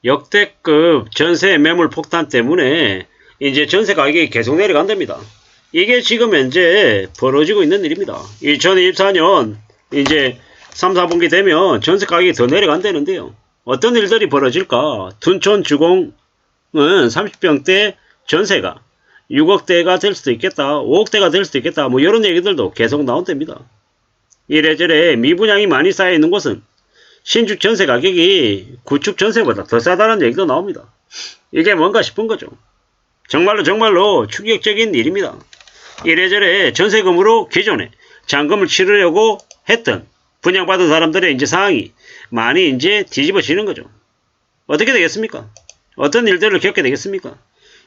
역대급 전세 매물 폭탄 때문에 이제 전세 가격이 계속 내려간답니다. 이게 지금 현재 벌어지고 있는 일입니다. 2024년 이제 3, 4분기 되면 전세 가격이 더 내려간다는데요. 어떤 일들이 벌어질까? 둔촌 주공은 30평대 전세가 6억대가 될 수도 있겠다. 5억대가 될 수도 있겠다. 뭐 이런 얘기들도 계속 나온답니다. 이래저래 미분양이 많이 쌓여있는 곳은 신축 전세 가격이 구축 전세보다 더 싸다는 얘기도 나옵니다. 이게 뭔가 싶은 거죠. 정말로 충격적인 일입니다. 이래저래 전세금으로 기존에 잔금을 치르려고 했던 분양받은 사람들의 이제 상황이 많이 이제 뒤집어지는 거죠. 어떻게 되겠습니까? 어떤 일들을 겪게 되겠습니까?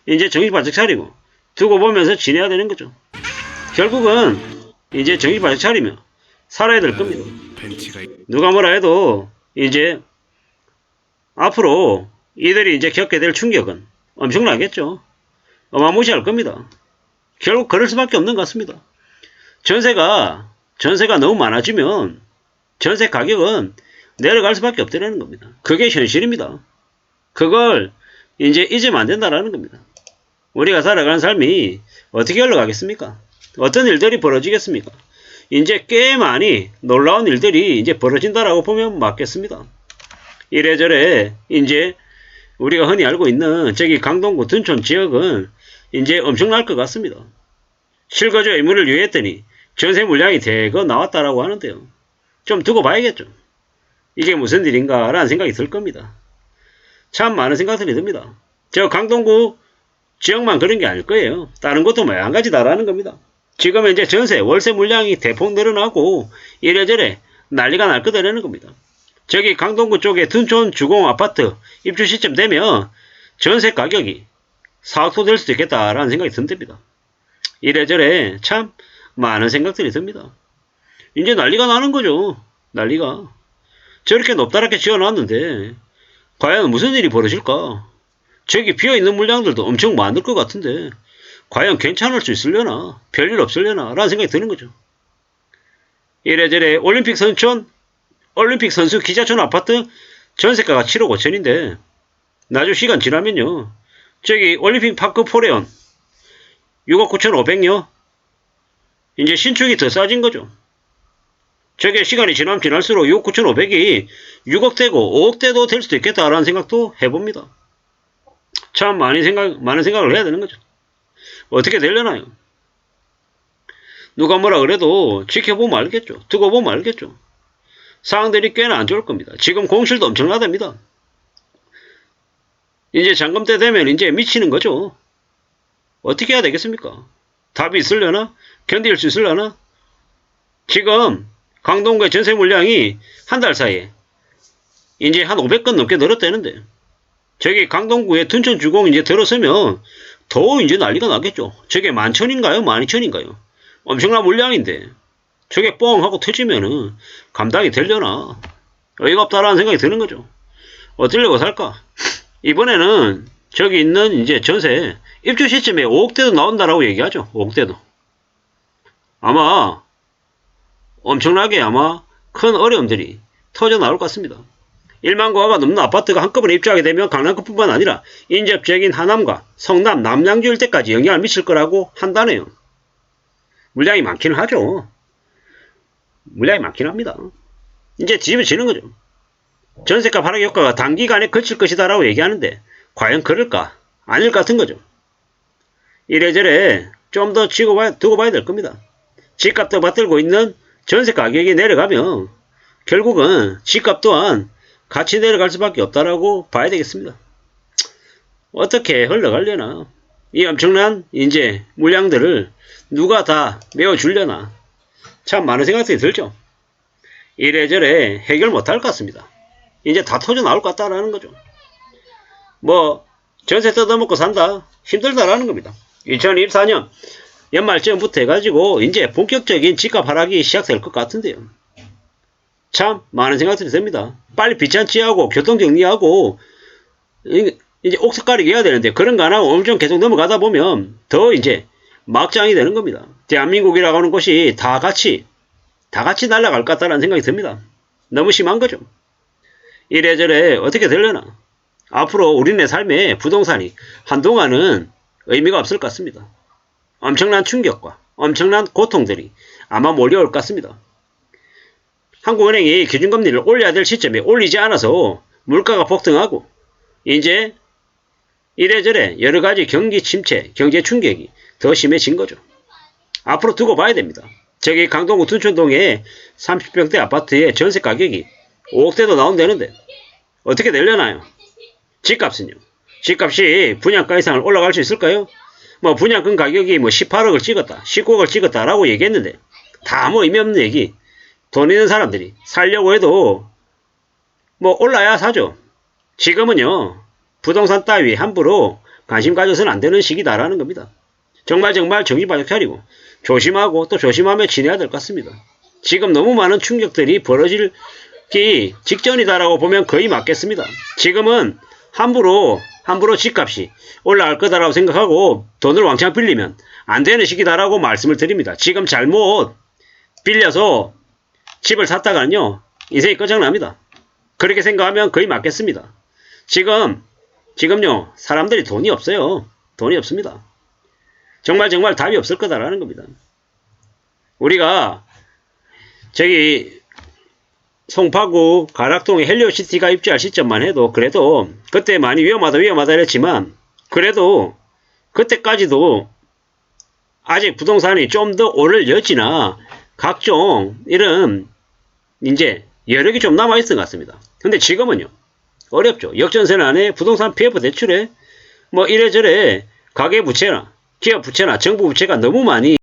이제 정신 바짝 차리고 두고 보면서 지내야 되는 거죠. 결국은 이제 정신 바짝 차리며 살아야 될 겁니다. 누가 뭐라 해도 이제 앞으로 이들이 이제 겪게 될 충격은 엄청나겠죠. 어마무시할 겁니다. 결국 그럴 수밖에 없는 것 같습니다. 전세가 너무 많아지면 전세 가격은 내려갈 수밖에 없다는 겁니다. 그게 현실입니다. 그걸 이제 잊으면 안 된다라는 겁니다. 우리가 살아가는 삶이 어떻게 흘러가겠습니까? 어떤 일들이 벌어지겠습니까? 이제 꽤 많이 놀라운 일들이 이제 벌어진다라고 보면 맞겠습니다. 이래저래 이제 우리가 흔히 알고 있는 저기 강동구 둔촌 지역은 이제 엄청날 것 같습니다. 실거주 의무를 유예했더니 전세 물량이 대거 나왔다라고 하는데요. 좀 두고 봐야겠죠. 이게 무슨 일인가 라는 생각이 들 겁니다. 참 많은 생각들이 듭니다. 저 강동구 지역만 그런 게 아닐 거예요. 다른 것도 마찬가지다라는 겁니다. 지금 이제 전세, 월세 물량이 대폭 늘어나고 이래저래 난리가 날 거다라는 겁니다. 저기 강동구 쪽에 둔촌 주공 아파트 입주 시점 되면 전세 가격이 4억도 될 수도 있겠다라는 생각이 든답니다. 이래저래 참 많은 생각들이 듭니다. 이제 난리가 나는 거죠. 난리가. 저렇게 높다랗게 지어놨는데 과연 무슨 일이 벌어질까? 저기 비어있는 물량들도 엄청 많을 것 같은데 과연 괜찮을 수 있으려나? 별일 없으려나? 라는 생각이 드는 거죠. 이래저래 올림픽 선수 기자촌 아파트 전세가가 7억 5천인데 나중 시간 지나면요. 저기 올림픽 파크 포레온 6억 9천5백요. 이제 신축이 더 싸진 거죠. 저게 시간이 지나면 지날수록 6억 9천5백이 6억대고 5억대도 될 수도 있겠다라는 생각도 해봅니다. 참 많은 생각을 해야 되는 거죠. 어떻게 되려나요? 누가 뭐라 그래도 지켜보면 알겠죠. 두고 보면 알겠죠. 상황들이 꽤나 안 좋을 겁니다. 지금 공실도 엄청나답니다. 이제 잔금 때 되면 이제 미치는 거죠. 어떻게 해야 되겠습니까? 답이 있으려나? 견딜 수 있으려나? 지금 강동구의 전세 물량이 한 달 사이에 이제 한 500건 넘게 늘었다는데 저기 강동구의 둔촌 주공 이제 들어서면 더 이제 난리가 나겠죠. 저게 11,000인가요? 12,000인가요? 엄청난 물량인데 저게 뻥 하고 터지면은 감당이 되려나? 어이가 없다라는 생각이 드는 거죠. 어쩌려고 살까? 이번에는 저기 있는 이제 전세 입주 시점에 5억대도 나온다라고 얘기하죠. 5억대도. 아마 엄청나게 아마 큰 어려움들이 터져 나올 것 같습니다. 1만 고가가 넘는 아파트가 한꺼번에 입주하게 되면 강남区뿐만 아니라 인접지역인 하남과 성남, 남양주 일대까지 영향을 미칠 거라고 한다네요. 물량이 많기는 하죠. 물량이 많긴 합니다. 이제 뒤집어지는 거죠. 전세값 하락 효과가 단기간에 그칠 것이다 라고 얘기하는데 과연 그럴까? 아닐 것 같은 거죠. 이래저래 좀 더 두고 봐야 될 겁니다. 집값도 받들고 있는 전세 가격이 내려가면 결국은 집값 또한 같이 내려갈 수밖에 없다라고 봐야 되겠습니다. 어떻게 흘러가려나? 이 엄청난 이제 물량들을 누가 다 메워주려나? 참 많은 생각들이 들죠. 이래저래 해결 못할 것 같습니다. 이제 다 터져 나올 것 같다라는 거죠. 뭐 전세 뜯어먹고 산다 힘들다라는 겁니다. 2024년 연말쯤부터 해가지고 이제 본격적인 집값 하락이 시작될 것 같은데요. 참 많은 생각들이 듭니다. 빨리 비찬치하고 교통정리하고 이제 옥석 가리기 해야 되는데 그런 거 안 하고 엄청 계속 넘어가다 보면 더 이제 막장이 되는 겁니다. 대한민국이라고 하는 곳이 다 같이 날아갈 것 같다는 생각이 듭니다. 너무 심한 거죠. 이래저래 어떻게 되려나? 앞으로 우리네 삶에 부동산이 한동안은 의미가 없을 것 같습니다. 엄청난 충격과 엄청난 고통들이 아마 몰려올 것 같습니다. 한국은행이 기준금리를 올려야 될 시점에 올리지 않아서 물가가 폭등하고 이제 이래저래 여러가지 경기 침체, 경제 충격이 더 심해진 거죠. 앞으로 두고 봐야 됩니다. 저기 강동구 둔촌동에 30평대 아파트의 전세 가격이 5억대도 나온다는데 어떻게 내려나요? 집값은요? 집값이 분양가 이상을 올라갈 수 있을까요? 뭐 분양권 가격이 뭐 18억을 찍었다, 19억을 찍었다라고 얘기했는데 다 뭐 의미 없는 얘기. 돈 있는 사람들이 살려고 해도 뭐 올라야 사죠. 지금은요, 부동산 따위 함부로 관심 가져서는 안 되는 시기다라는 겁니다. 정말 정신 바짝 차리고 조심하고 또 조심하며 지내야 될 것 같습니다. 지금 너무 많은 충격들이 벌어지기 직전이다라고 보면 거의 맞겠습니다. 지금은 함부로 집값이 올라갈 거다라고 생각하고 돈을 왕창 빌리면 안 되는 시기다라고 말씀을 드립니다. 지금 잘못 빌려서 집을 샀다가는요, 인생이 끝장납니다. 그렇게 생각하면 거의 맞겠습니다. 지금요, 사람들이 돈이 없어요. 돈이 없습니다. 정말 답이 없을 거다라는 겁니다. 우리가 저기 송파구 가락동에 헬리오시티가 입주할 시점만 해도 그래도 그때 많이 위험하다 그랬지만 그래도 그때까지도 아직 부동산이 좀 더 오를 여지나 각종 이런 이제 여력이 좀 남아있을 것 같습니다. 근데 지금은요, 어렵죠. 역전세 안에 부동산 PF 대출에 뭐 이래저래 가계부채나 기업부채나 정부부채가 너무 많이